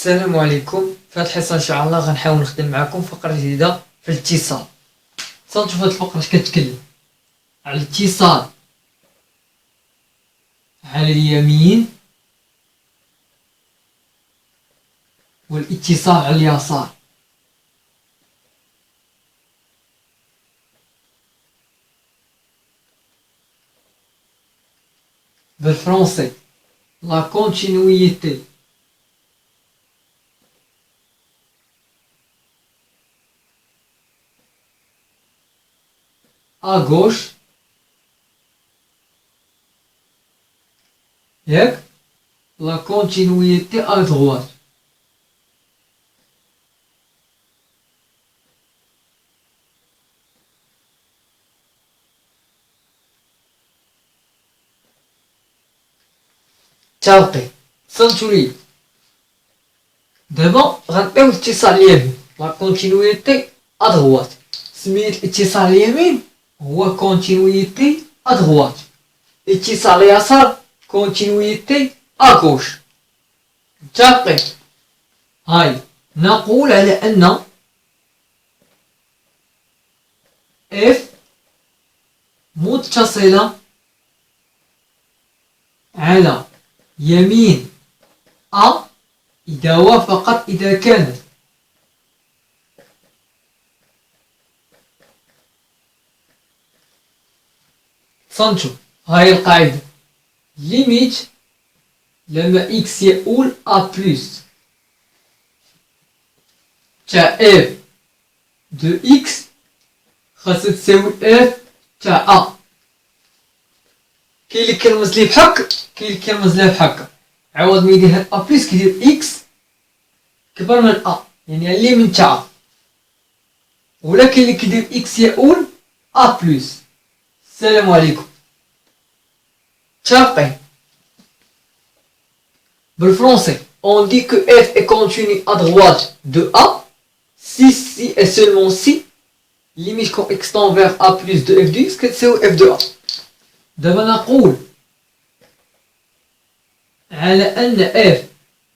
السلام عليكم. في هاد الحصه ان شاء الله غنحاول نخدم معكم فقره جديده في الاتصال. صنتو في هاد الفقره كتكلم على الاتصال على اليمين والاتصال على اليسار. بالفرنسي لا كونتينيويتي à gauche ياك la continuité à droite. تالقي صنتو لي دابا غنبقاو الاتصال اليمين لا كونتينيويتي à droite. سميت الاتصال اليمين هو كونتينيويتي à droite. الاتصال اليسار كونتينيويتي à gauche. متفقين؟ هاي نقول على ان اف متصلة على يمين أ إذا وافقت إذا كانت صنشو. هاي القاعدة ليميت لما إكس يؤول أ بلس تاع اف دو إكس خاصها تساوي اف تاع أ. كاين اللي كيرمز ليه بحك، كاين اللي كيرمز ليه بحكا. عوض ما يدير هاد أ بلس كيدير إكس كبر من أ، يعني اليمين تاع أ. ولا كاين اللي كيدير إكس يؤول أ بلس. السلام عليكم. متفقين؟ بالفرنسي on dit que f est continu à droite de a si et seulement si limite quand x tend vers a plus de f de x كتساوي f de a. دابا نقول على ان f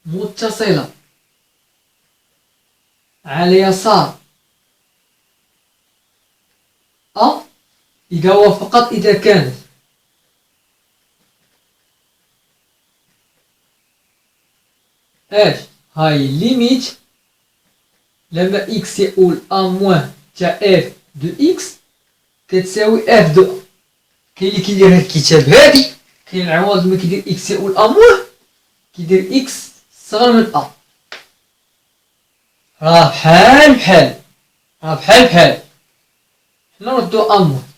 متصلة على يسار a إذا وافقت إذا كانت اش هاي ليميت لما اكس يقول ا موان تاع اف دو اكس كتساوي اف دو ا. كاين اللي كيدير هاد الكتاب هادي، كاين عوض ما كيدير اكس يقول ا موان كيدير اكس صغر من ا. راه بحال بحال، راه بحال بحال. حنا نردو ا موان.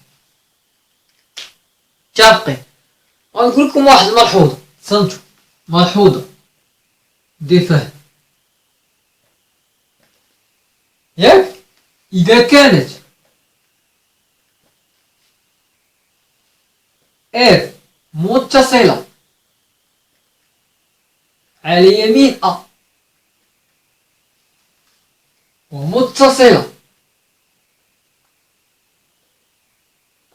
متفقين؟ غنقول لكم واحد الملحوظة. صنتو ملحوظة دي فهم. ياك إذا كانت F متصلة على يمين أ ومتصلة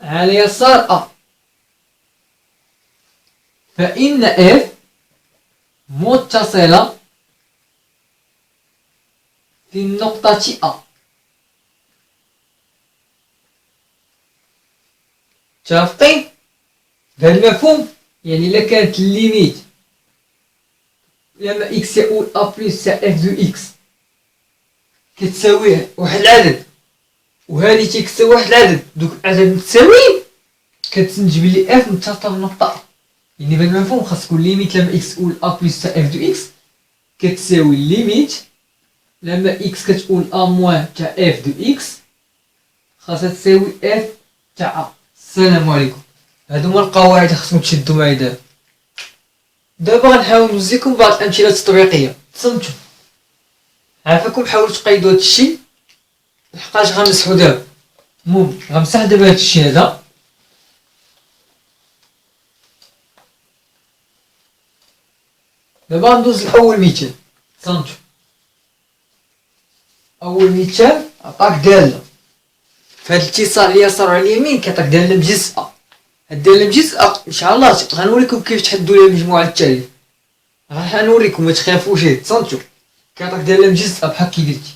على يسار أ فإن F متصلة في النقطة أ. متفقين؟ بهذا المفهوم يعني إلا كانت الليميت لما إكس يؤول أ بلس تاع إف دو إكس كتساويه واحد العدد وهادي تيكساوي واحد العدد، دوك العدد متساويين كتنتج بلي إف متصلة بالنقطة أ. يعني بهذا المفهوم خاص تكون ليميت لما إكس يؤول أ بلس تاع إف دو إكس كتساوي ليميت لما إكس كتقول أ موان تاع إف دو إكس خاصها تساوي إف تاع أ. السلام عليكم. هادو هما القواعد خاصكم تشدو معايا. دابا غنحاول نوزيكم بعض الأمثلة التطبيقية. تصنتو عافاكم حاولوا تقيدوا هادشي لحقاش غنمسحو دابا. المهم غنمسح دابا هادشي هذا. دابا ندوز لأول مثال. تصنتو أول مثال عطاك دالة فهاد الاتصال اليسار على اليمين كيعطيك دالة مجزأة. هاد الدالة مجزأة إن شاء الله غنوريكم كيف تحدوا ليها المجموعة التالية. غنوريكم متخافوش. تصنتو كيعطيك دالة مجزأة بحال كي قلتي.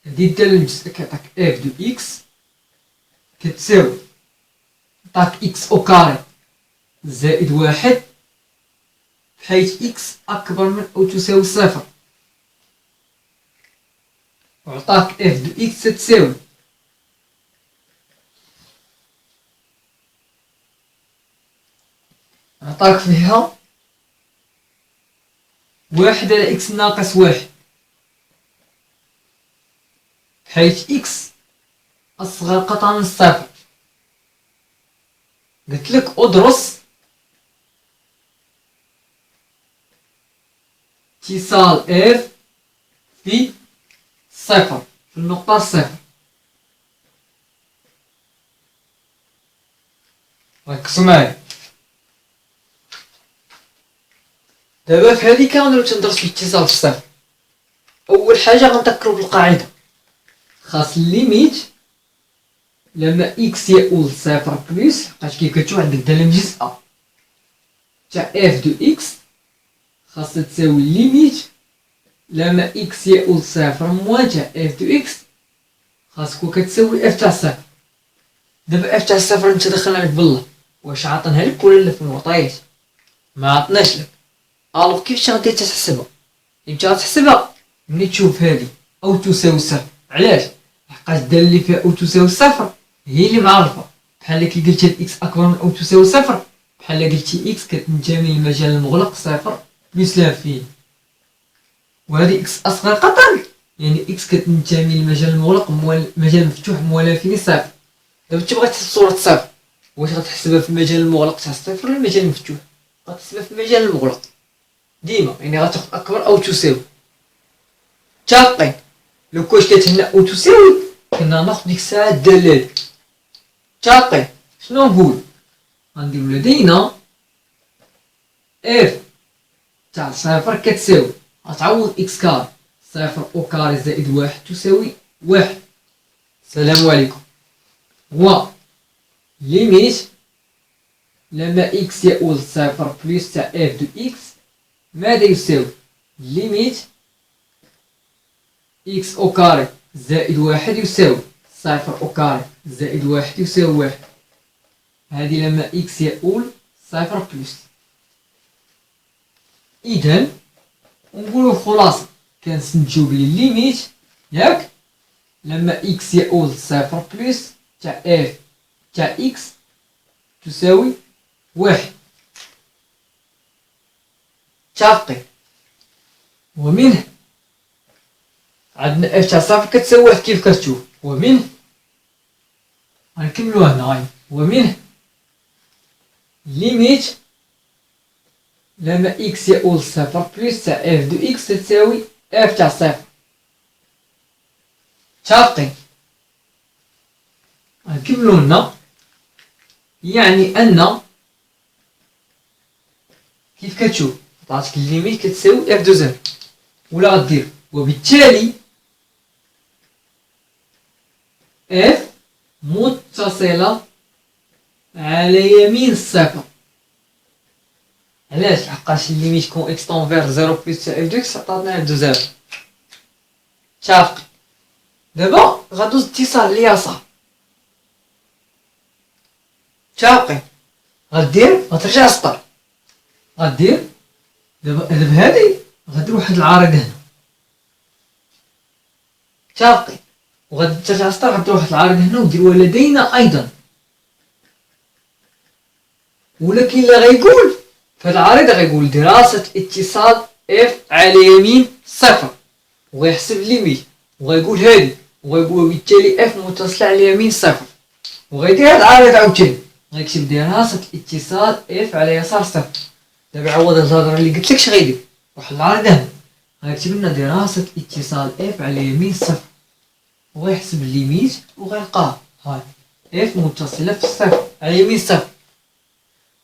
هادي الدالة المجزأة كيعطيك اف دو اكس كتساوي عطاك اكس او كاري زائد واحد بحيث اكس اكبر من او تساوي صفر، وعطاك اف دو اكس تساوي عطاك فيها واحد على اكس ناقص واحد بحيث اكس اصغر قطعة من الصفر. قلت لك ادرس اتصال اف في صفر في النقطة صفر. ركزوا معايا دابا في هادي كامل تندرس في اتصال في صفر. اول حاجة غنذكرو بالقاعدة، خاص الليميت لما اكس يؤول صفر بلس، لقيت كيف كتشوف عندك دالة مجزأة تاع اف دو اكس خاصها تساوي الليميت لما اكس يؤول صفر موان تاع اف دو اكس خاصك كتساوي اف تاع صفر. دابا اف تاع صفر انت دخلنا لك بالله، واش عاطنها لك ولا لا في المعطيات؟ ما عطناش لك. الوغ كيفاش غادي تحسبها؟ انت غتحسبها ملي تشوف هادي او تساوي صفر. علاش؟ لحقاش الدالة اللي فيها او تساوي صفر هي اللي معرفة، بحال كي قلتي اكس اكبر من او تساوي صفر، بحال قلتي اكس كتنتمي للمجال المغلق صفر بلس لانفيني، وهذه اكس اصغر قطر يعني اكس كتنتمي للمجال المغلق المجال المفتوح موال لانفيني صفر. دابا تبغي تحسب صورة صفر، واش غتحسبها في المجال المغلق تاع صفر ولا المجال المفتوح؟ غتحسبها في المجال المغلق ديما، يعني غتاخد اكبر او تساوي. متفقين؟ لو كنت كتهنا او تساوي كنا ناخد ديك الساعة الدالة. متفقين؟ شنو نقول؟ غنديرو لدينا اف تاع صفر كتساوي غتعوض اكس كاري صفر او كاري زائد واحد تساوي واحد. السلام عليكم. و ليميت لما اكس يؤول صفر بلس تاع اف دو اكس ماذا يساوي؟ ليميت اكس او كاري زائد واحد يساوي صفر او كاري زائد واحد يساوي واحد. هذه لما اكس يؤول صفر بلس. اذا نقولو الخلاصة كنستنتجو بلي ليميت ياك لما اكس يؤول صفر بلس تاع اف تاع اكس تساوي واحد. متفقين؟ ومنه عندنا اف تاع صفر كتساوي واحد كيف كتشوف، ومنه غنكملو هنا هاي، ومنه ليميت لما اكس يؤول صفر بلس تاع اف دو اكس تساوي اف تاع صفر. متفقين؟ غنكملو هنا، يعني ان كيف كتشوف عطاتك الليميت كتساوي اف دو زيرو ولا غدير، وبالتالي اف متصلة على يمين الصفر. علاش؟ لحقاش الليميت كون اكس طونفير زيرو بلس تاع اف دو اكس عطاتنا اف دو زيرو. متفقين؟ دابا غدوز اتصال اليسار. متفقين؟ غدير غترجع للسطر، غدير دابا هادي غدير واحد العارض هنا. متفقين؟ وغادي ترجع للسطر غدير واحد العارض هنا ودير ولدينا ايضا. ولكن اللي غيقول في العارضة غيقول دراسة اتصال اف على يمين صفر، وغيحسب الليميت وغيقول هادي، وغيقول بالتالي اف متصلة على يمين صفر، وغيدير هاد العارض عاوتاني غيكتب دراسة اتصال اف على يسار صفر. دابا عوض الهضرة اللي قلت لك اش غيدير؟ واحد العارض هنا غيكتب لنا دراسة اتصال اف على يمين صفر، وغيحسب الليميت وغيلقاه هاي اف متصلة في الصفر على يمين صفر.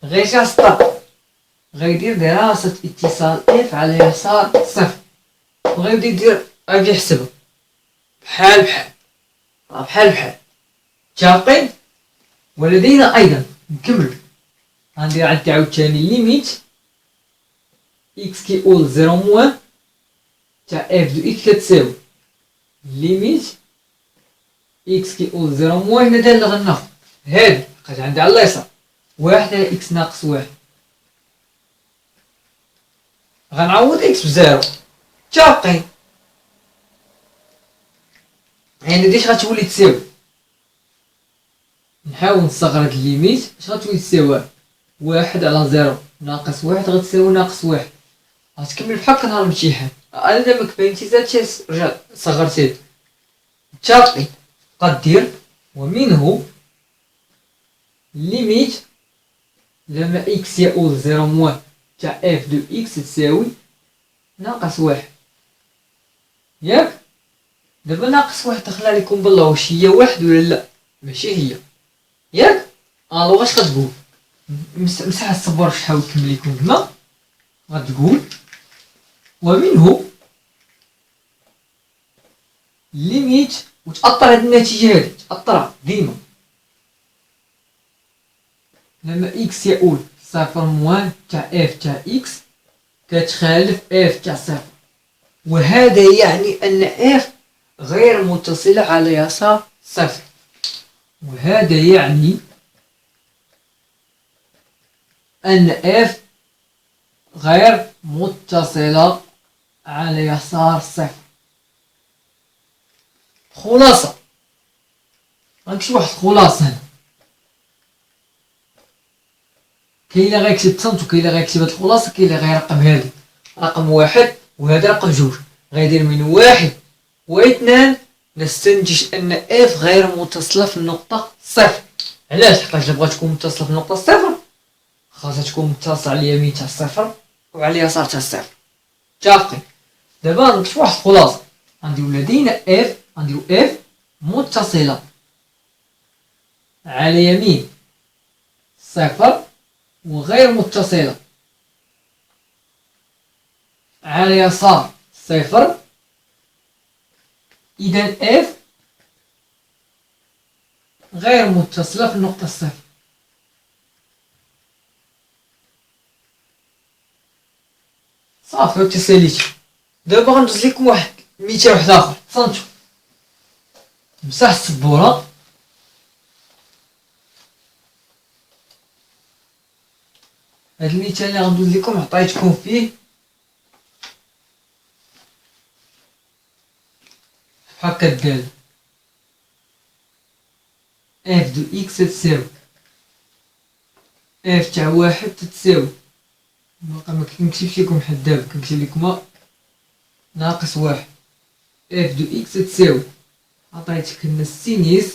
غيرجع للسطر غيدير دراسة اتصال اف على يسار صفر، وغيبدا يدير غيبدا يحسبها بحال بحال. متفقين؟ ولدينا ايضا نكمل غندير عاوتاني ليميت اكس كيقول زيرو موان تاع اف دو اكس كتساوي ليميت اكس كيقول زيرو موان. هنا داير غناخد هادي بقات عندي على اليسار واحد على اكس ناقص واحد، غنعوض اكس بزيرو متفقين. يعني ديش غتولي تساوي، نحاول نصغر هاد الليميت، اش غتولي تساوي واحد على زيرو ناقص واحد غتساوي ناقص واحد. غتكمل بحال كنهار الامتحان. انا دابا كبينتي زادتي رجع صغرتي متفقين. غدير ومنه ليميت لما اكس يؤول زيرو موان تاع اف دو اكس تساوي ناقص واحد، ياك؟ دابا ناقص واحد دخل عليكم بالله، واش هي واحد ولا لا؟ ماشي هي، ياك؟ الو واش غتقول؟ مسح الصبر شحال كمل لكم هنا. غتقول ومنه ليميت، وتأطر هاد النتيجة هادي تأطرها ديما، لما اكس يؤول صفر موان تاع اف تاع اكس كتخالف اف تاع صفر، وهذا يعني ان اف غير متصلة على يسار صفر، وهذا يعني ان اف غير متصلة على يسار صفر. خلاصة غنكتب واحد الخلاصة هنا، كاين اللي غيكتب تصنت وكاين اللي غيكتب هاد الخلاصة، كاين اللي غيرقم هادي رقم واحد وهذا رقم جوج، غيدير من واحد واثنان نستنتج ان اف غير متصلة في النقطة صفر. علاش؟ حيت بغات تكون متصلة في النقطة صفر خاصها تكون متصلة على اليمين تاع الصفر وعلى اليسار تاع الصفر. متفقين؟ دابا نكتب واحد الخلاصة، غنديرو لدينا اف، غنديرو اف متصلة على يمين صفر وغير متصلة على يسار صفر. إذا اف غير متصلة في النقطة صفر. صافي وتساليت. دابا غندوز لكم واحد مثال واحد اخر، تصنتو مسح السبورة. هاد المثال اللي غندوز لكم عطيتكم فيه هكا دال اف دو اكس تساوي اف تاع واحد تساوي، ما كنكتبش لكم حد دابا، كنكتب لكم ناقص واحد. اف دو اكس تساوي عطيتك لنا السينيس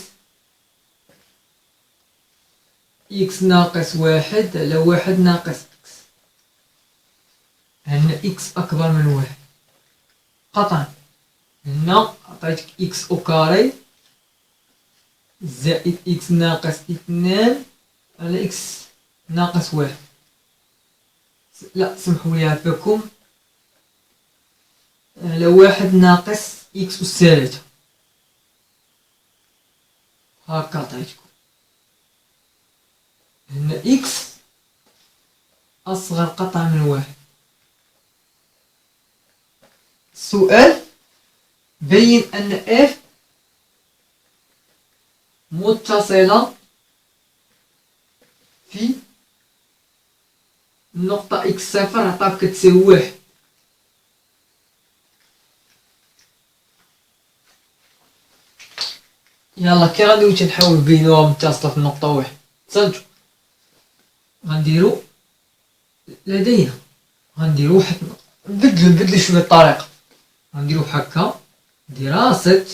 اكس ناقص واحد على واحد ناقص اكس، هنا اكس اكبر من واحد قطعا. هنا عطيتك اكس او كاري زائد اكس ناقص اثنان على اكس ناقص واحد. لا سمحوا لي عفاكم، على واحد ناقص اكس أس ثلاثة. هاكا عطيتكم هنا اكس اصغر قطعا من واحد. السؤال بين ان اف متصلة في النقطة اكس صفر عطاك كتساوي واحد. يلا كي غندوي تنحاول بينوها متصلة في النقطة واحد. تصنتو غنديرو لدينا غنديرو واحد نبدلو شوية الطريقة، غنديرو هكا دراسة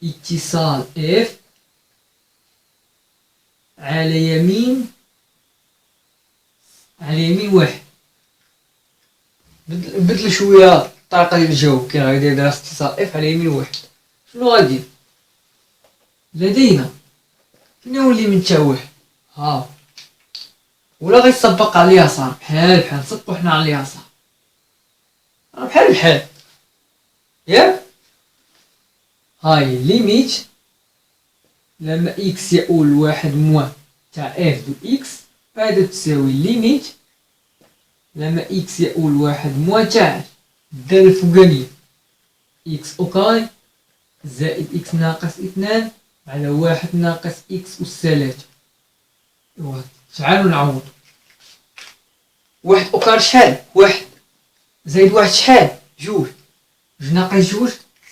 اتصال اف على يمين واحد. نبدلو شوية الطريقة ديال الجواب، كي غيدير دراسة اتصال اف على يمين واحد. شنو غادير؟ لدينا فين هو اليمين تاع واحد؟ ها ولا غيصبق على اليسار بحال نصبقو حنا على اليسار بحال ياك؟ هاي ليميت لما اكس يؤول واحد موان تاع اف دو اكس، هذا تساوي ليميت لما اكس يؤول واحد موان تاع الدالة الفوقانية إكس أو كاري زائد إكس ناقص 2 على 1 ناقص إكس أس 3. إيوا تعالو نعوض. 1 أو كاري شحال؟ 1 زائد 1 شحال؟ 2. 2 ناقص 2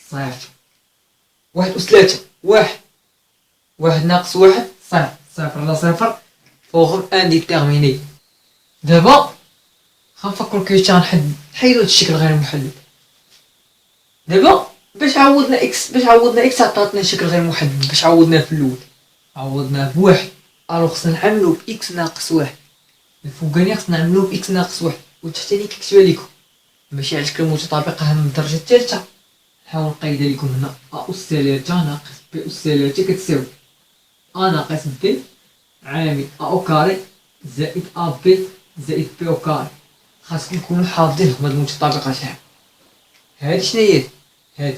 صفر. 1 أس 3 1. 1 ناقص 1 صفر. صفر على صفر فوق انديتيرميني. دابا غنفكرو كيفاش غنحيدو هاد الشكل غير محدد. دابا باش عوضنا اكس عطاتنا شكل غير محدد. باش عوضناه في الاول عوضناه بواحد، الوغ خصنا نعملو باكس ناقص 1. الفوقاني خصنا نعملو باكس ناقص 1 والتحتاني كتبها ليكم ماشي على شكل متطابقة من الدرجة الثالثة. نحاول نقيدها لكم هنا أ أس 3 ناقص بي أس 3 كتساوي أ ناقص بي عامل أ أو كاري زائد أ بي زائد بي أو كاري. خاصكم تكونوا حافظين هاد المتطابقات هادي. هادي شناهي؟ هادي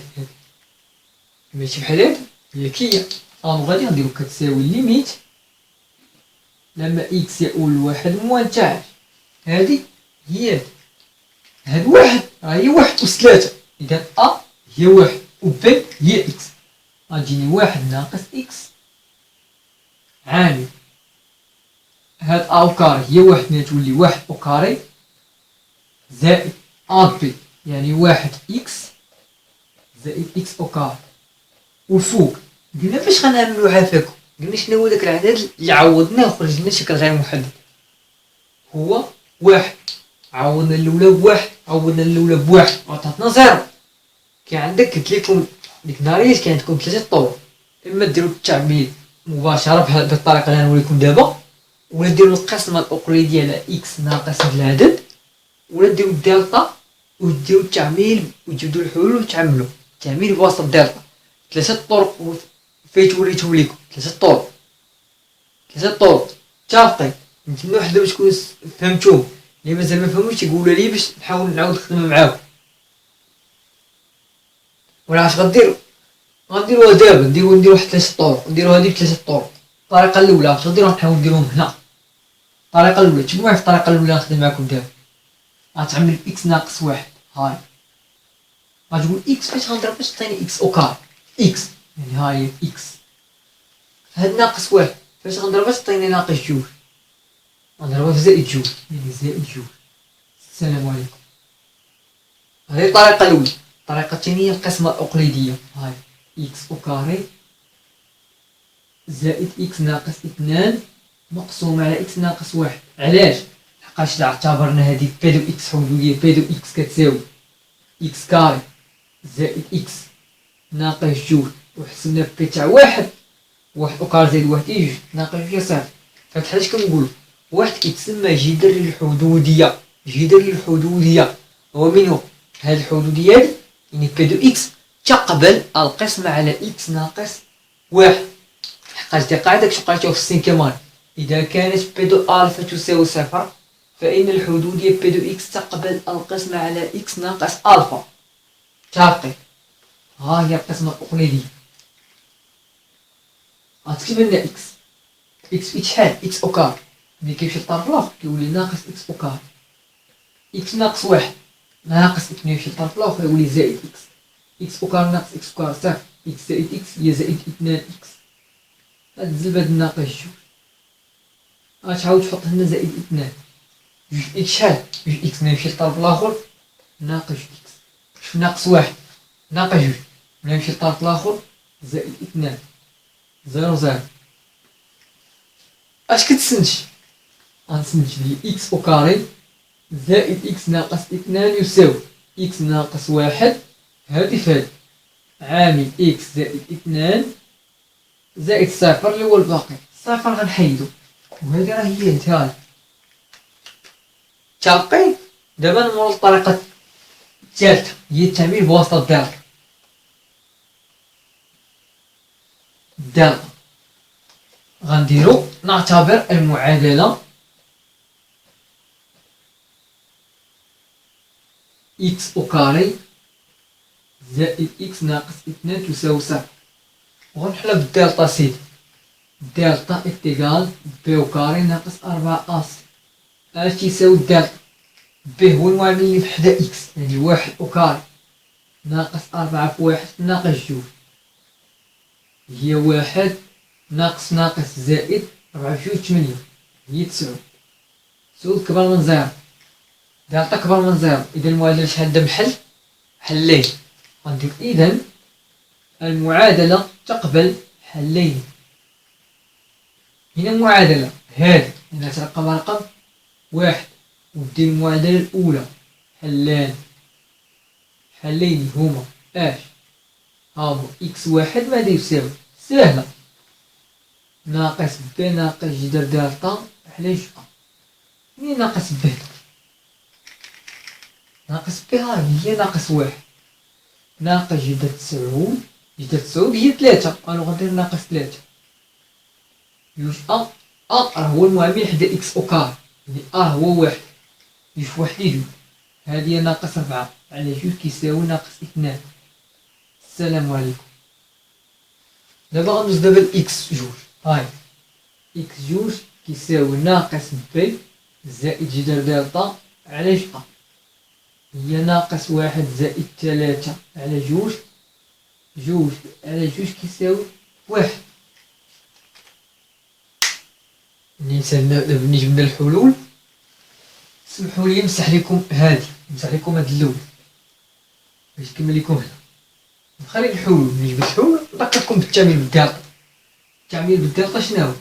ماشي بحال هادي هي كيا غادي نديرو كتساوي ليميت لما إكس يؤول لواحد موان تاع هادي هي هاد واحد هي 1 أس 3. إذا أ هي 1 و بي هي إكس. غتجيني 1 ناقص إكس عامل هاد أ أو كاري هي 1 ملي تولي 1 أو كاري زائد أ بي يعني 1 إكس زائد إكس أو كاري. والفوق قلنا فاش غنعملو عافاكم؟ قلنا شنو هو داك العدد اللي عوضناه وخرج لنا شكل غير محدد؟ هو 1. عوضنا الاولى بواحد عوضنا الاولى بواحد عطاتنا زيرو. كاين عندك قلت لكم ديك النهاريات كاين عندكم 3 طرق. اما ديروا التعميد مباشره بحال بالطريقه اللي غنوريكم دابا، ولا ديروا القسمه الاقليديه على اكس ناقص العدد، ولا ديروا الدلتا وديروا التعميل وتجبدوا الحلول وتعملوا التعميل بواسطه الدلتا. 3 طرق فايت وريتهم لكم 3 طرق. 3 طرق متفقين. نتمنى واحد باش تكونوا فهمتوهم. اللي مازال ما فهموش يقولوا لي باش نحاول نعاود نخدم معاهم. ولا علاش غديروا؟ غنديروها دابا نديرو واحد 3 طرق نديرو هادي ب3 طرق. الطريقه الاولى غتغديرو نحاول نديروهم هنا. الطريقه الاولى تجمعوا في الطريقه الاولى نخدم معاكم دابا. غتعمل اكس ناقص 1 هاي غتقول اكس فاش غنضرب باش تعطيني اكس او كار اكس يعني هاي اكس. هاد ناقص 1 فاش غنضرب باش تعطيني ناقص 2 غنضربها في زائد 2 يعني زائد 2. السلام عليكم. هذه الطريقة الأولى. الطريقة الثانية القسمة الأقليدية. هاي إكس أو كاري زائد إكس ناقص 2 مقسوم على إكس ناقص 1. علاش؟ لحقاش اعتبرنا هذه بي دو إكس حدودية. بي دو إكس كتساوي إكس كاري زائد إكس ناقص 2 وحسبنا بي تاع 1 أو كاري زائد 1 إي 2 ناقص 2 صفر. فهاد حاجة كنقولو واحد كيتسمى جدر الحدودية. جدر الحدودية هو منو؟ هاد الحدودية هادي يعني بي دو إكس تقبل القسمة على إكس ناقص 1. لحقاش دي قاعدة كنت قريتوها في السينكيام اني. إذا كانت بي دو ألفا تساوي صفر فإن الحدودية بي دو إكس تقبل القسمة على إكس ناقص ألفا. متفقين؟ ها هي القسمة الأقليدية. غتكتب لنا إكس. إكس في شحال؟ إكس أو كار. ملي كيمشي للطرف الآخر كيولي ناقص إكس أو كار. إكس ناقص 1 ناقص إكس ملي يمشي للطرف الآخر يولي زائد إكس. إكس أو كار ناقص إكس أو كار صفر. إكس زائد إكس هي زائد 2 إكس. غتزل بهاد الناقص 2 غتعاود تحط هنا زائد 2. جوج إكس شحال؟ جوج إكس ملي يمشي للطرف الآخر ناقص إكس. شوف ناقص 1 ناقص 2 ملي يمشي للطرف الآخر زائد 2 زيرو زيرو. اش كتسنج؟ غنسنج بلي إكس أو كاري زائد إكس ناقص 2 يساوي إكس ناقص 1 هادي فهادي عامل إكس زائد 2 زائد صفر اللي هو الباقي. صفر غنحيدو وهادي راه هي هادي. متفقين؟ دابا نمرو للطريقة الثالثة هي التعميل بواسطة الدالة. الدالة غنديرو نعتبر المعادلة إكس أو كاري زائد إكس ناقص 2 تساوي صفر. وغنحلها بالدالتا سيدي. دالتا إيكال بي أو كاري ناقص 4 أس. اش تيساوي الدالتا؟ ب هو المعامل اللي بحدا إكس، يعني واحد أوكاري ناقص 4 في 1 ناقص 2 هي 1 ناقص ناقص زائد 4 في 8 هي 9. 9 كبر من 0، دالتا كبر من 0. إذا المعادلة شحال دا محل؟ حلين. غندير إذا المعادلة تقبل حلين. هنا المعادلة هذه هنا ترقم رقم 1 ودير المعادلة الأولى حلان. حلين هما اش؟ هاهما إكس واحد ماذا يساوي؟ سهلة، ناقص ب ناقص جذر دالتا على جا. منين ناقص ب؟ ناقص ب هي ناقص 1 ناقص جذر 9. جذر 9 هي 3، أنا غندير ناقص 3. جوج راه هو المعامل حدا إكس أوكار، يعني هو 1 جوج في 1 جوج. هادي ناقص 4 على جوج كيساوي ناقص 2. السلام عليكم. دابا غندوز لإكس جوج. هاي إكس جوج كيساوي ناقص ب زائد جذر دالتا على جا هي ناقص 1 زائد 3 على جوج. جوج على جوج كيساوي 1. ملي جبنا الحلول سمحوا لي نمسح لكم هاد اللون باش نكمل لكم هنا. نخلي الحلول، ملي جبت الحلول ذكرتكم بالتعميل بالدالتا. التعميل بالدالتا شناهو؟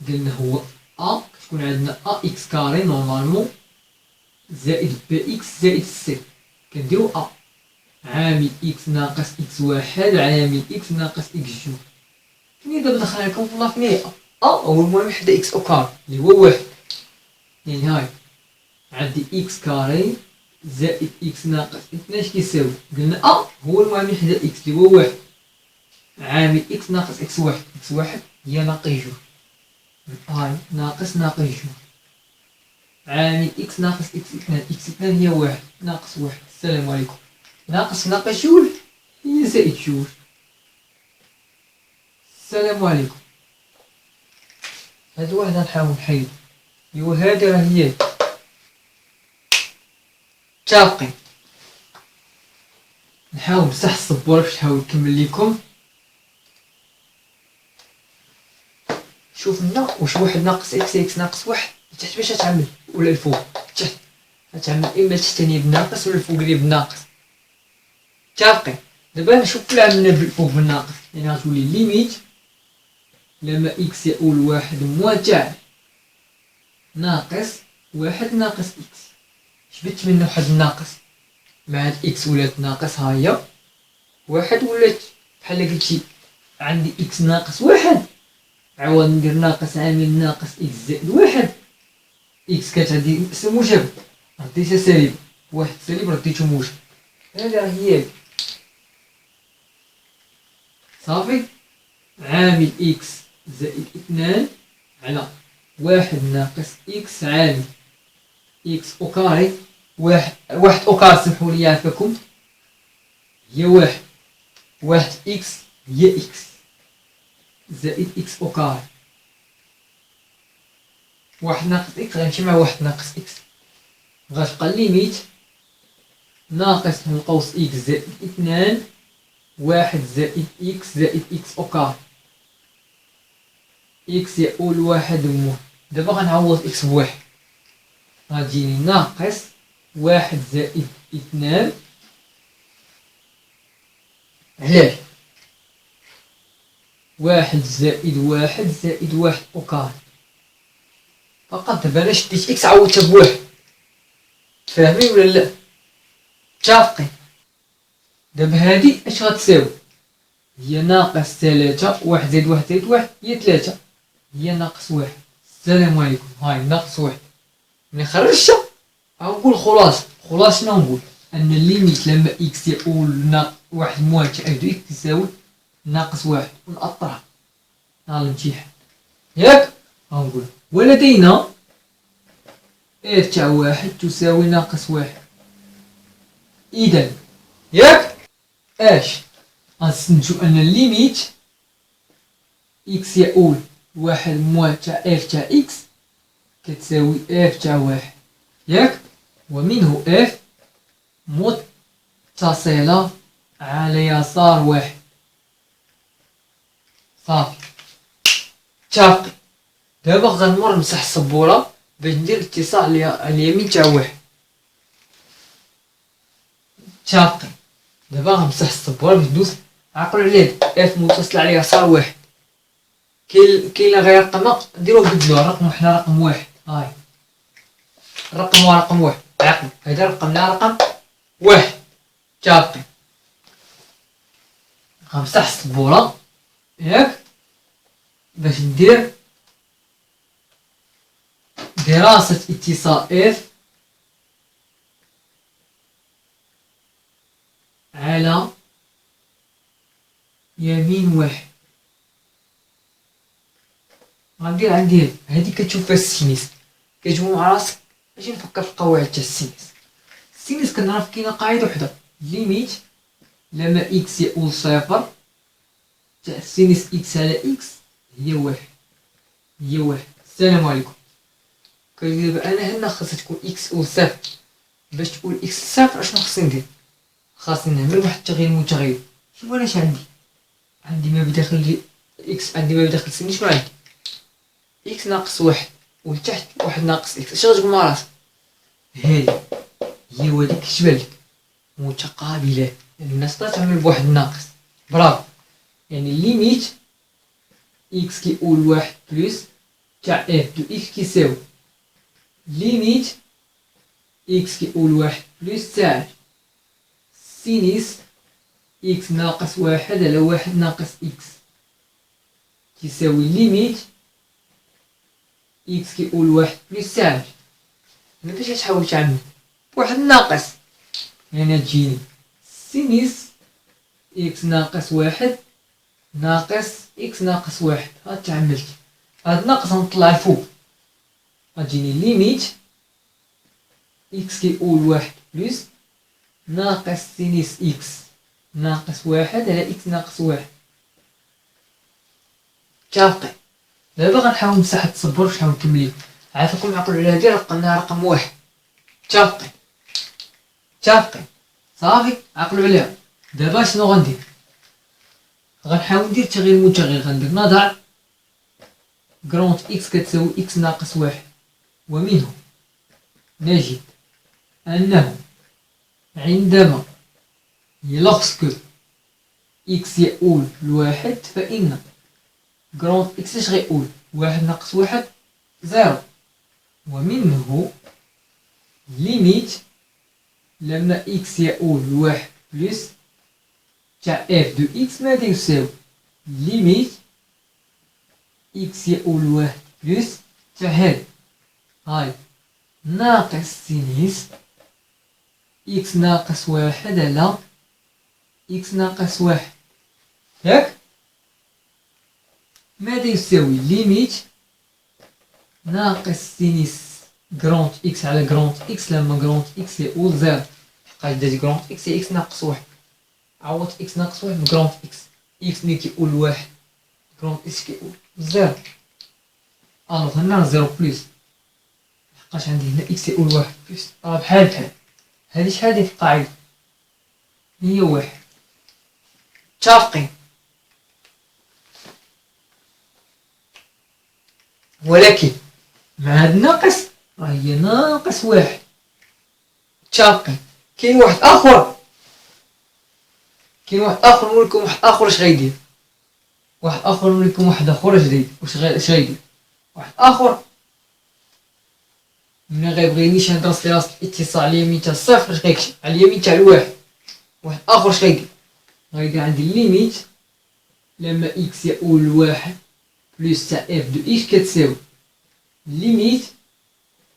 قلنا هو كتكون عندنا اكس كاري نورمالمون زائد بي اكس زائد سي. كنديرو عامل اكس ناقص اكس واحد عامل اكس ناقص اكس جوج. كني دابا دخلنا لكم في اللافنيه هو المهم حدا اكس او كار اللي هو واحد، يعني هاي عندي اكس كاري زائد اكس ناقص 2 اش كيساوي؟ قلنا هو المعامل حدا اكس اللي هو واحد عامل اكس ناقص اكس واحد. اكس واحد هي ناقص جوج، هاي ناقص جوج عامل اكس ناقص اكس 2. اكس 2 هي واحد ناقص واحد. السلام عليكم. ناقص جوج هي زائد جوج. السلام عليكم. هاد واحد غنحاول نحيد، ايوا هادي راه هي متفقين. نحاول نمسح السبوره باش نحاول نكمل لكم. شوف لنا واش واحد ناقص اكس ناقص واحد تحت باش تعمل ولا الفوق تحت. غتعمل اما التحتانية بناقص ولا الفوقانية بناقص. متفقين. دابا نشوف لا عملنا بالفوق بالناقص، يعني غتولي ليميت لما اكس يؤول واحد مواتع ناقص واحد ناقص اكس. جبت منه واحد الناقص مع هاد اكس ولات ناقص، ها هي واحد ولات بحال قلتي عندي اكس ناقص واحد عوض ندير ناقص عامل ناقص اكس زائد واحد. اكس كتعدي نفس موجب رديتها سالب، واحد سالب رديتو موجب. هادي راه هي صافي. عامل اكس زائد 2 على واحد ناقص اكس عامل اكس او كاري واحد او كاري سمحوا لي عافاكم هي واحد اكس هي اكس زائد اكس او كاري. واحد ناقص اكس غنمشي مع واحد ناقص اكس، غتبقى ليميت ناقص من القوس اكس زائد 2 واحد زائد اكس زائد اكس او كاري. اكس يؤول واحد موه. دابا غنعوض اكس بواحد غتجيني ناقص واحد زائد 2 علاش؟ واحد زائد واحد او كاري. فقط دابا انا شديت اكس عوضتها بواحد. فاهمين ولا لا؟ متفقين. دابا هادي اش غتساوي؟ هي ناقص 3 واحد زائد واحد هي 3 هي ناقص واحد. السلام عليكم. هاي ناقص واحد. ملي خرجتها غنقول خلاص شنو نقول؟ ان الليميت لما اكس يؤول واحد مواتع اف دو اكس تساوي ناقص واحد ونأطرها على الامتحان ياك. غنقول ولدينا اف تاع واحد تساوي ناقص واحد. اذا ياك اش غنستنتجو ان الليميت اكس يؤول واحد مواتع اف تاع اكس كتساوي اف تاع واحد ياك. ومنه اف متصلة على يسار واحد. صافي متفقين. دابا غنمر نمسح السبورة باش ندير اتصال على اليمين تاع واحد. متفقين. دابا غنمسح السبورة باش ندوز. عقلوا عليه اف متصلة على يسار واحد. كاين غير رقم نديروه بدلوه. رقم حنا رقم واحد. هاي رقم واحد. عقل هذا رقمنا رقم واحد. متفقين. غنمسح السبورة ياك باش ندير دراسة اتصال اف على يمين واحد. غندير عندي هادي كتشوف فيها السينيس كتجمع مع راسك. اجي نفكر في القواعد تاع السينيس كنعرف كاينه قاعده وحده ليميت لما اكس يؤول صفر تاع سينيس اكس على اكس هي واحد. السلام عليكم. دابا انا هنا خاصها تكون اكس او صفر. باش تقول اكس صفر اشنو خصني ندير؟ خاصني نعمل واحد التغيير متغير. شوف انا اش عندي ما بداخل لي اكس، عندي ما بداخل سيني شنو عندي؟ اكس ناقص واحد ولتحت واحد ناقص اكس. اش غتقول مع راسك؟ هادي هي وديك كتبان متقابلات يعني الناس تقدر تعمل بواحد ناقص. برافو. يعني ليميت اكس كيقول واحد بلس تاع اف دو اكس كيساوي ليميت اكس كيقول واحد بلس تاع سينيس اكس ناقص واحد على واحد ناقص اكس كيساوي ليميت اكس كيقول واحد بلس تاع. هنا فاش غتحاول تعمل واحد ناقص يعني تجيني سينيس اكس ناقص واحد ناقص اكس ناقص واحد. هاد تعملت هاد ناقص غنطلع الفوق غتجيني ليميت اكس كيقول واحد بلس ناقص سينيس اكس ناقص واحد على اكس ناقص واحد. متفقين. دابا غنحاول نمسح هاد التصبر باش نحاول نكمل. عافاكم عقلوا على هادي رقمنا رقم واحد. متفقين. صافي عقلوا عليها. دابا شنو غندير؟ غنحاول ندير تغيير متغير. غندير نضع كرونت اكس كتساوي اكس ناقص واحد ومنه نجد انه عندما يلوغسكو اكس يؤول لواحد فإن كرونت اكس اش غيقول؟ واحد ناقص واحد زيرو. ومنه ليميت لما اكس يؤول لواحد بلس تاع اف دو اكس ماذا يساوي ليميت اكس يؤول واحد بلس تاع هاد هاي ناقص سينيس اكس ناقص واحد على اكس ناقص واحد. ياك ماذا يساوي ليميت ناقص سينيس كرونت اكس على كرونت اكس لما كرونت اكس يؤول زيرو. قاعدة كرونت اكس هي اكس ناقص واحد. عوضت اكس ناقص واحد بكرونت اكس ملي كيقول واحد كرونت اكس كيقول زيرو. الوغ هنا زيرو بلس لحقاش عندي هنا اكس يقول واحد بلس بحال هادي شحال ديال القاعدة هي واحد. متفقين. ولكن مع هاد الناقص راه هي ناقص واحد. متفقين. كاين واحد اخر نقولكم واحد اخر اش غيدير. واحد اخر نقولكم واحد اخر اش غيدير. واحد اخر ملي غيبغي نيشان ندرس في راسك الاتصال على اليمين تاع الصفر اش غيكتب على اليمين تاع الواحد. واحد اخر اش غيدير؟ عندي ليميت لما اكس يؤول لواحد بلس تاع اف دو اكس كتساوي ليميت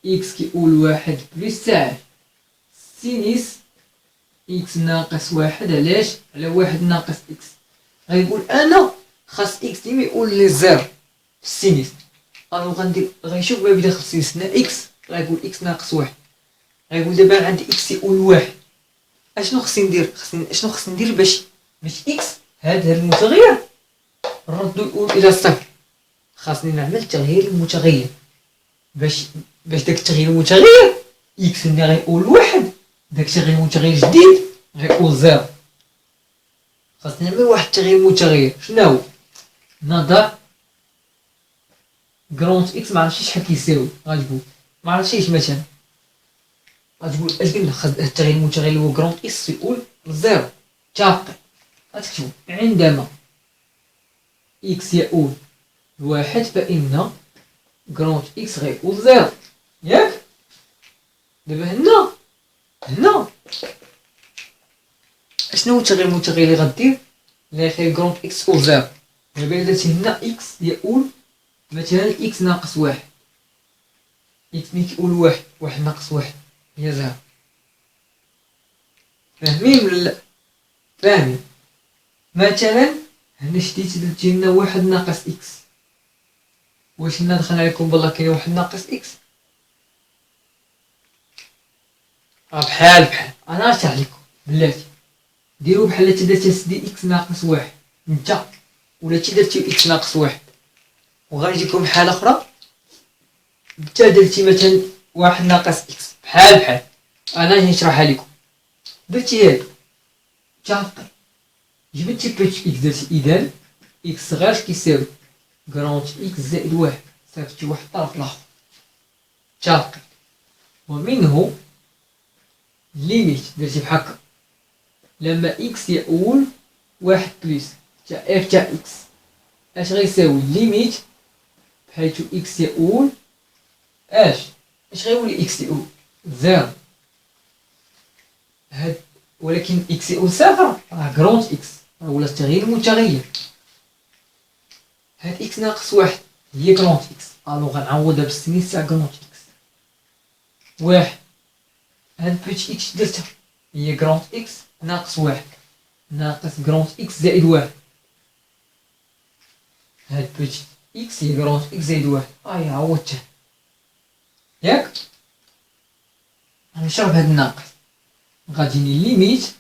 اكس كيؤول واحد بلس تاع سينيس اكس ناقص واحد علاش على واحد ناقص اكس. غيقول انا خاص اكس ديما يقول لي زيرو في السينيس. الو غندير غيشوف ما بداخل السينيس هنا اكس غيقول اكس ناقص واحد. غيقول دابا عندي اكس يقول واحد. اشنو خصني ندير؟ شنو خصني ندير باش اكس هذا المتغير نردو يقول الى صفر؟ خاصني نعمل تغيير المتغير باش داك التغيير المتغير إكس اللي غيقول واحد داكشي غير متغير جديد غيقول زيرو. خاصنا نعمل واحد التغيير متغير. شنو هو؟ نضع كرونت إكس معرفتش شحال كيساوي، غتقول معرفتيش مثلا غتقول اش قلنا خاص التغيير المتغير اللي هو كرونت إكس يقول زيرو. تافقي غتكتبو عندما إكس يؤول لواحد فإن كرونت إكس غيقول زيرو، ياك؟ دابا هنا اشنو هو التغيير المتغير اللي غدير اللي غيخلي كرونت إكس تقول زيرو؟ دابا إلا درتي هنا إكس يؤول مثلا إكس ناقص واحد، إكس ملي كيقول واحد ناقص واحد هي زيرو. فاهمين ولا لا؟ فاهمين. مثلا هنا شديتي درتي لنا واحد ناقص إكس، واش هنا دخل عليكم بالله كاين واحد ناقص إكس؟ بحال انا نشرح لكم بلاتي. ديروا بحال تا درتي سدي إكس ناقص واحد نتا، ولا تي درتي إكس ناقص واحد، وغنجيكم حالة أخرى نتا درتي مثلا واحد ناقص إكس بحال أنا نشرحها لكم. درتي هاد تافقي جبتي بيتش إكس درتي إذا إكس صغير كيساوي كرونت إكس زائد واحد، صيفطتي واحد الطرف الآخر تافقي. ومنه ليميت درتي بحال لما إكس يؤول واحد بليس تا إف تا إكس اش غيساوي ليميت بحيث إكس يؤول اش غيولي إكس يؤول زيرو. هاد ولكن إكس يؤول صفر راه كرونت إكس راه ولا التغيير متغير. هاد إكس ناقص واحد هي كرونت إكس، ألو غنعوضها بالسينيس تاع كرونت إكس واحد. هاد بيتش إكس درتها هي كرونت إكس ناقص واحد ناقص كرونت إكس زائد واحد. هاد بيتش إكس هي كرونت إكس زائد واحد، عوضتها ياك؟ غنشرب هاد الناقص غاديني ليميت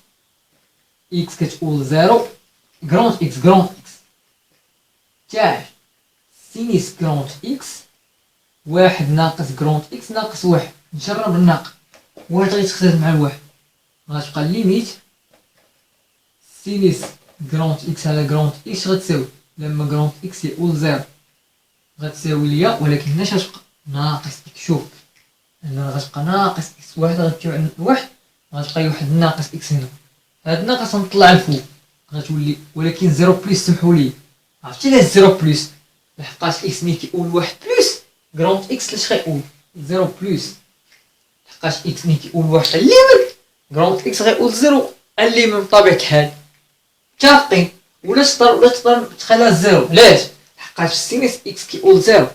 إكس كتقول زيرو كرونت إكس تاع سينيس كرونت إكس واحد ناقص كرونت إكس ناقص واحد. نجرب الناقص واحد غيتختلف مع الواحد، غتبقى ليميت سينيس كرونت إكس على كرونت إكس غتساوي لما كرونت إكس يقول زيرو غتساوي ليا، ولكن هنا غتبقى ناقص إكس. شوف هنا غتبقى ناقص إكس واحد غتمشيو عند واحد غتبقى واحد ناقص إكس هنا. هاد الناقص غنطلع لفوق غتولي ولكن زيرو بليس. سمحولي عرفتي علاش زيرو بليس؟ لحقاش إكس ملي كيقول واحد بليس كرونت إكس لاش غيقول زيرو بليس، لحقاش إكس ملي كيقول واحد الليميت كرونت إكس غيقول زيرو الليميت بطبيعة الحال. متفقين؟ ولا تقدر تخليها زيرو. علاش؟ لحقاش سينيس إكس كيقول زيرو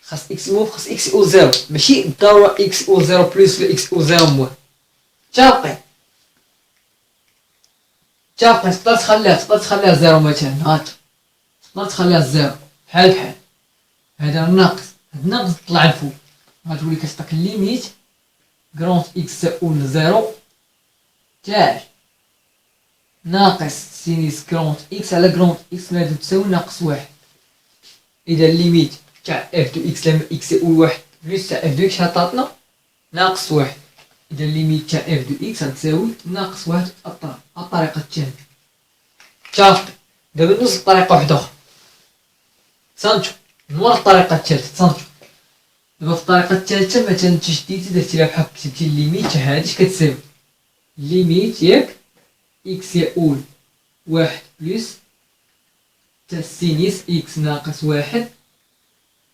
خاص إكس يقول زيرو، ماشي بالضرورة إكس يقول زيرو بليس ولا إكس يقول زيرو موان. متفقين؟ تقدر تخليها زيرو مثلا، تقدر تخليها زيرو بحال هذا الناقص. هاد الناقص طلع لفوق غتولي كتعطيك ليميت كرونت إكس تؤول زيرو تاع ناقص سينيس كرونت إكس على كرونت إكس هادو تساوي ناقص واحد. إذا الليميت تاع إف دو إكس لما إكس يؤول واحد بليس تاع إف دو إكس عطاتنا ناقص واحد. إذا الليميت تاع إف دو إكس غتساوي ناقص واحد الطريقة الثانية. متفقين؟ دابا ندوز لطريقة وحدة أخرى تصنتو من ورا الطريقة الثالثة. تصنتو دابا في الطريقة الثالثة مثلا تشديتي درتي لها بحال كتبتي الليميت تاع هادي اش كتساوي ليميت ياك إكس يؤول واحد بليس تا سينيس إكس ناقص واحد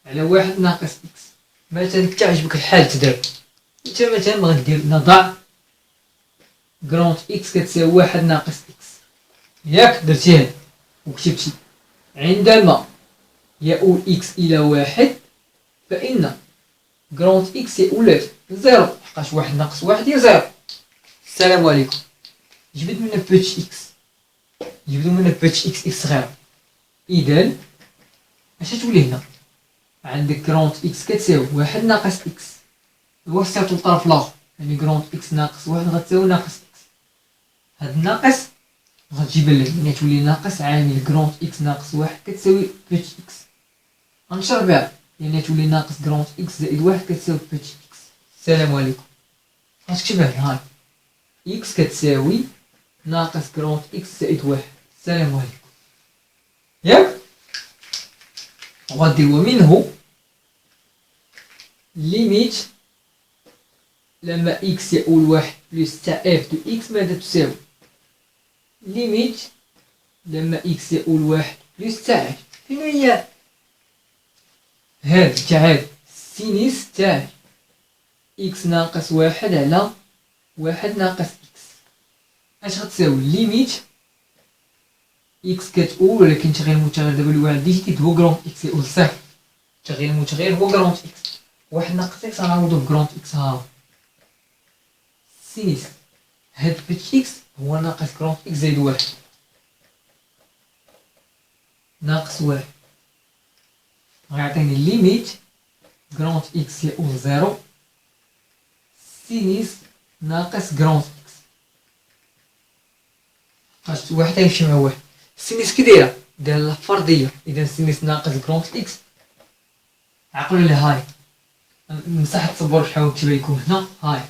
على واحد ناقص إكس. مثلا نتا عجبك الحال تدابا نتا مثلا بغيت دير نضع كرونت إكس كتساوي واحد ناقص إكس ياك؟ درتيها وكتبتي عندما يؤول إكس إلى واحد فإن كرونت إكس يؤول زيرو، لحقاش واحد ناقص واحد هي زيرو. السلام عليكم. جبد من بيتش إكس جبدو من بيتش إكس صغيرة. إذا اش تولي هنا؟ عندك كرونت إكس كتساوي واحد ناقص إكس، وصلتو للطرف الآخر يعني كرونت إكس ناقص واحد غتساوي ناقص إكس. هاد الناقص غتجيبها لهنا يعني تولي ناقص عامل كرونت إكس ناقص واحد كتساوي بيتش إكس. غنشر بها يعني تولي ناقص كرونت إكس زائد واحد كتساوي بيتش إكس. السلام عليكم. غتكتبها هاي إكس كتساوي ناقص كرونت إكس زائد واحد. السلام عليكم. ياك غادي ومنه ليميت لما إكس يؤول واحد بلس تاع إف دو إكس ماذا تساوي؟ ليميت لما إكس يؤول واحد بلس تاع فين هي؟ هاد تاع هاد سينيس تاع إكس ناقص واحد على واحد ناقص إكس. اش غتساوي؟ ليميت إكس كتؤول ولكن تغيير المتغير دابا الواحد ديجيتيد هو كرونت إكس يؤول صفر. تغيير المتغير هو كرونت إكس. واحد ناقص إكس غنعوضو بكرونت إكس. ها سينيس هاد بيت إكس هو ناقص كرونت إكس زائد واحد ناقص واحد. غيعطيني ليميت كرونت إكس يؤول زيرو سينيس ناقص كرونت إكس. قاش واحد يمشي مع واحد. سينيس كي دايره؟ دايره فرضيه. إذا سينيس ناقص كرونت إكس عقلوا لي هاي مساحة التصبر حاول تبان لكم هنا. هاي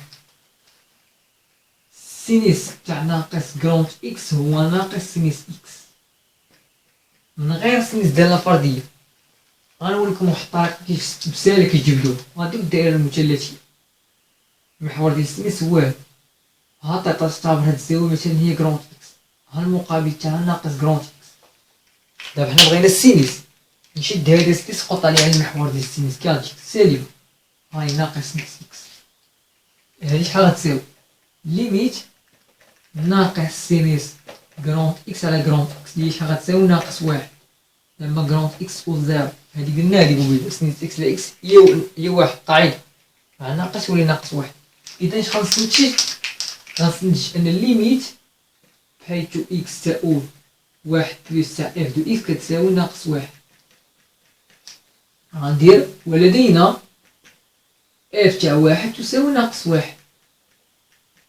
سينيس تاع ناقص كرونت إكس هو ناقص سينيس إكس من غير سينيس دايره فرديه. غنوريكم واحد الطريقة كيف بسالة كيجبدوها. غادي بالدائرة المثلثية المحور ديال السينيس هو هاد. ها طيطاش تعبر هاد الزاوية مثلا هي كرونت إكس. ها المقابل تاعها ناقص كرونت إكس. دابا حنا بغينا السينيس نشد هاد السينيس نسقط عليه على المحور ديال السينيس كتجي سالبة. هاي ناقص سينيس إكس. هادي شحال غتساوي؟ ليميت ناقص سينيس كرونت إكس على كرونت إكس اللي شحال غتساوي؟ ناقص واحد لما كرونت إكس أول زيرو. هادي قلنا هادي قبيله سينيس إكس على إكس هي واحد قاعدة مع ناقص ولا ناقص واحد. إذا اش غنستنتج؟ غنستنتج أن الليميت بحيث إكس تؤول واحد بلس تاع إف دو إكس كتساوي ناقص واحد. غندير ولدينا إف تاع واحد تساوي ناقص واحد.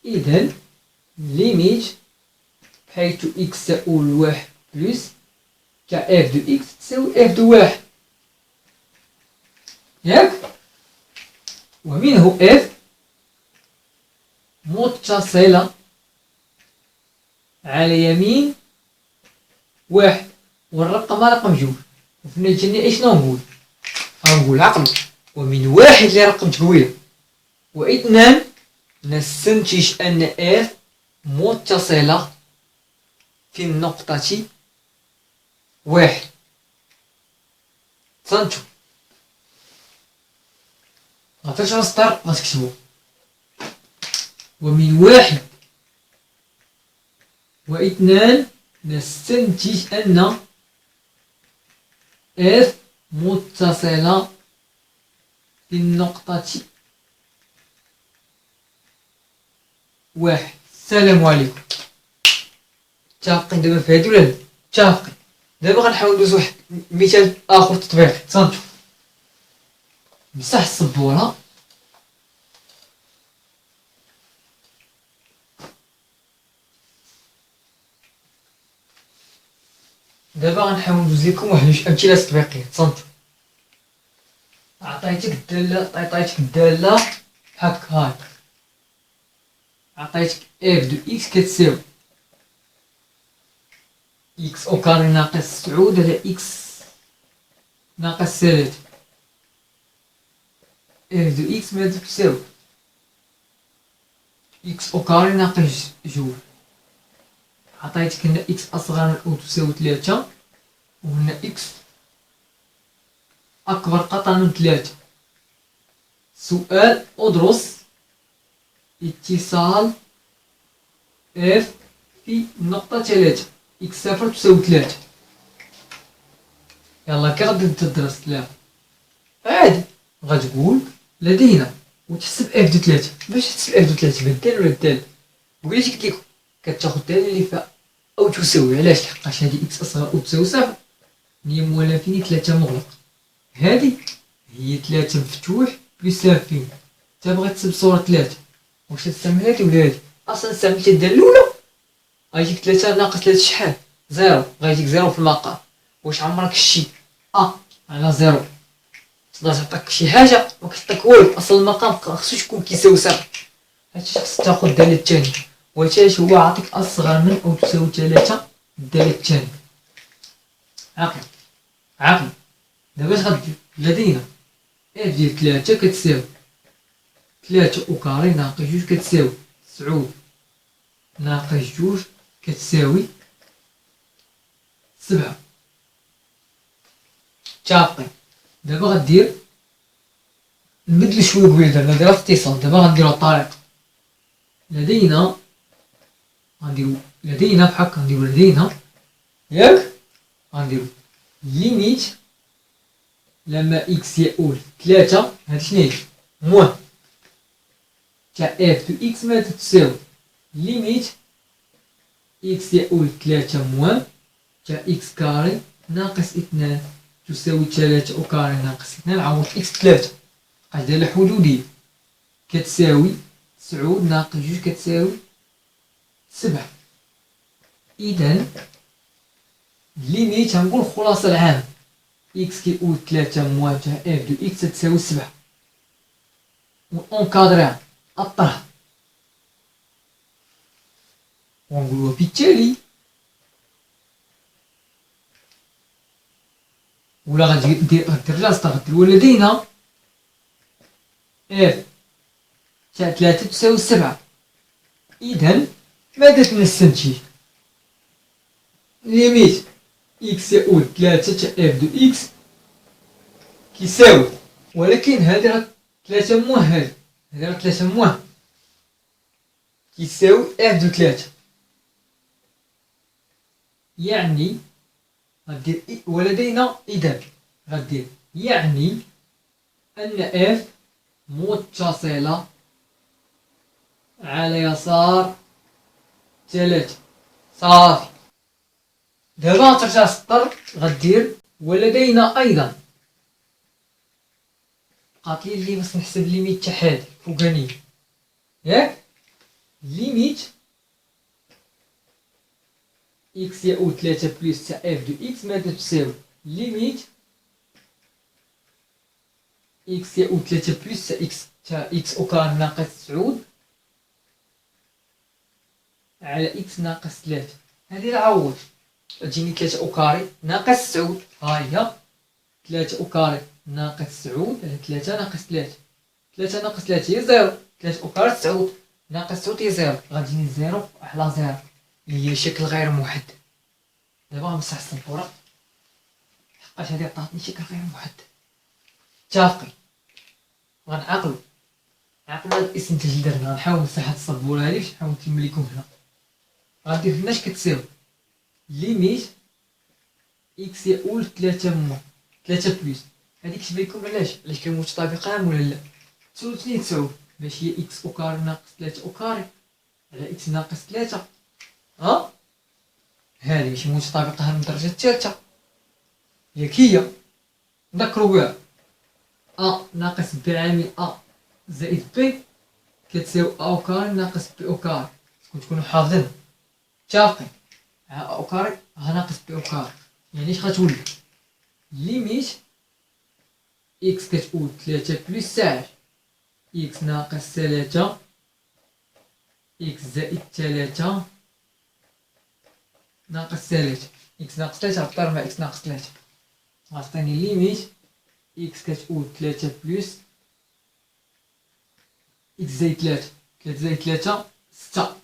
إذا ليميت بحيث إكس تؤول واحد بلس تاع إف دو إكس تساوي إف دو واحد. ياك ومنه إف متصلة على يمين واحد والرقم رقم جوج. وفي النتيجة اشنو نقول؟ غنقول عقل ومن واحد اللي رقم تقويله واثنان نستنتج أن إف متصلة في النقطة واحد. تصنتو غتمشي للسطر غتكتبو ومن واحد واثنان نستنتج أن إف متصلة في النقطة واحد. السلام عليكم. متفقين دابا في هادي ولا لا؟ متفقين. دابا غنحاول ندوز واحد مثال آخر تطبيقي. تصنتو مسح السبورة دابا غنحاول ندوز لكم واحد جوج أمثلة تطبيقية. تصنتو عطيتك الدالة بحال هاك. عطيتك إف دو إكس كتساوي إكس أو كاري ناقص سعود على إكس ناقص ثلاثة. إف دو إكس ماذا تساوي؟ إكس أو كاري ناقص جوج. عطيتك هنا إكس أصغر من أو تساوي ثلاثة وهنا إكس أكبر قطعا من ثلاثة. سؤال أدرس اتصال إف في نقطة ثلاثة. إكس صفر تساوي ثلاثة. يلا كي غادي تدرس ثلاثة عادي غتقول لدينا وتحسب إف دو ثلاثة. باش تحسب إف دو ثلاثة بالدال ولا الدال؟ بغيتي قلت لكم كتاخد الدالة اللي فيها أو تساوي. علاش؟ لحقاش هادي إكس أصغر أو تساوي صفر هي موالفين ثلاثة مغلق. هادي هي ثلاثة مفتوح بلس لافين. نتا بغيت تحسب صورة ثلاثة واش تستعمل هادي ولا هادي؟ أصلا استعملت الدالة الأولى غيجيك ثلاثة ناقص ثلاثة شحال؟ زيرو. غيجيك زيرو في المقام. واش عمرك شتي على زيرو تقدر تعطيك شي حاجة؟ مكتعطيك والو. أصل المقام خصو يكون كيساوي صفر. هادشي خصك تاخد الدالة الثانية. وتاش هو عاطيك أصغر من أو تساوي 3 الدالة الثانية. عقل دابا اش غدير؟ لدينا اف ديال 3 كتساوي 3 أو كاري ناقص 2 كتساوي 9 ناقص 2 كتساوي 7. متفقين؟ دابا غدير نبدل شويه قبيل درنا دابا اتصال، دابا غنديرو الطريقة. لدينا غنديرو لدينا بحال هكا، غنديرو لدينا ياك، غنديرو ليميت لما اكس يؤول 3 هادي شناهي موان تاع اف دو اكس ما تساوي ليميت اكس يؤول 3 موان تاع اكس كاري ناقص 2 تساوي 3 او كاري ناقص 2 عوض اكس 3 بقات دايره حدوديه كتساوي 9 ناقص 2 كتساوي 7. اذا ليميت غنقول الخلاصه العامه اكس كيقول 3 موان تاع اف دو اكس تساوي 7 ونكادريها اطرها ونقولوا بالتالي ولا غدير لاصق غدير ولدينا اف تاع 3 تساوي 7. اذا ماذا تنستنتج؟ ليميت اكس يؤول 3 تاع اف دو اكس كيساوي، ولكن هادي راه 3 موان، هادي راه 3 موان كيساوي اف دو 3. يعني غدير ولدينا إذا غدير يعني أن اف متصلة على يسار 3 صافي. دابا ترجع السطر غدير ولدينا أيضا بقات لي اللي باش نحسب ليميت تاع هادي فوقانية ياك، ليميت اكس يؤول 3 بلس تاع اف دو اكس ماذا تساوي ليميت اكس يؤول 3 بلس تاع اكس او كار ناقص 9 على اكس ناقص 3. هادي نعوض تجيني 3 او كاري ناقص 9 ها هي 3 او كاري ناقص 9 على 3 ناقص 3. 3 ناقص 3 هي 0، 3 او كاري 9 ناقص 9 هي 0، غتجيني 0 على 0 اللي هي شكل غير محدد. دابا غنمسح السبورة حقاش هادي عطاتني شكل غير محدد. متفقين؟ غنعقلو هاد الاستنتاج اللي درنا، غنحاول نمسح هاد السبورة هادي باش نحاول نكمل لكم هنا. غندير هنا اش كتساوي ليميت اكس يؤول 3 موان 3 بلس هادي كتب لكم علاش كاين متطابقان ولا لا. سولتني تساوي باش هي اكس او كاري ناقص 3 او كاري على اكس ناقص 3 ها هادي ماشي متطابقة من الدرجة الثالثة ياك هي. نذكروا بها ا ناقص بي عامل ا زائد بي كتساوي ا او كاري ناقص بي او كاري، تكونوا حافظين. متفقين؟ ا او كاري ها ناقص بي او كاري يعني اش غتولي ليميت اكس كتقول 3 بلس ساعة اكس ناقص 3 اكس زائد 3 ناقص 3 اكس ناقص 3 غضرب مع اكس ناقص 3 غتعطيني ليميت اكس كتقول 3 بلس اكس زائد 3 3 زائد 3 6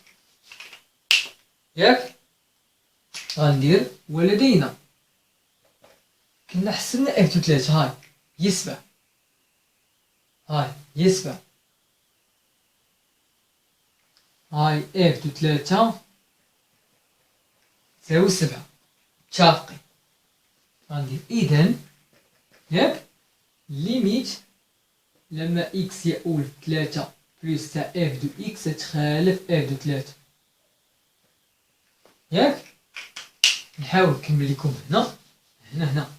ياك. غندير ولدينا كنا حسبنا اف دو 3 هاي هي 7 هاي هي 7 هاي اف دو 3 تساوي 7. متفقين؟ غندير إذن ياك ليميت لما إكس يؤول 3 بلس تاع إف دو إكس تخالف إف دو 3 ياك. نحاول نكمل لكم هنا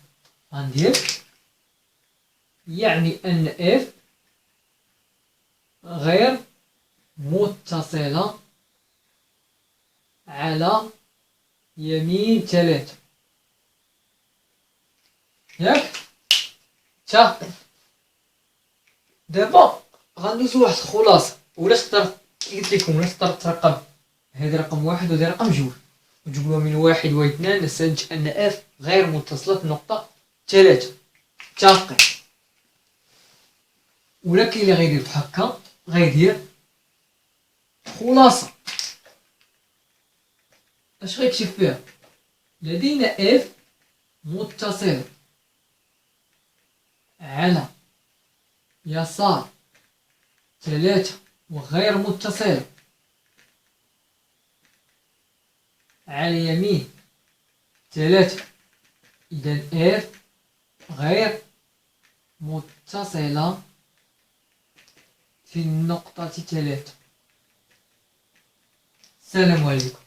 غندير يعني أن إف غير متصلة على يمين 3 ياك. متفقين؟ دابا غندوزو واحد الخلاصة ولا تقدر قلت لكم ولا تقدر ترقم هذا رقم واحد وهذا رقم جوج وتجبدوها من واحد واثنان نستنتج أن اف غير متصلة بنقطة ثلاثة. متفقين؟ ولكن اللي غيدير بحال هكا غيدير خلاصة. اش غيكتب فيها؟ لدينا اف متصلة على يسار ثلاثة وغير متصلة على يمين ثلاثة. إذا اف غير متصلة في النقطة ثلاثة. السلام عليكم.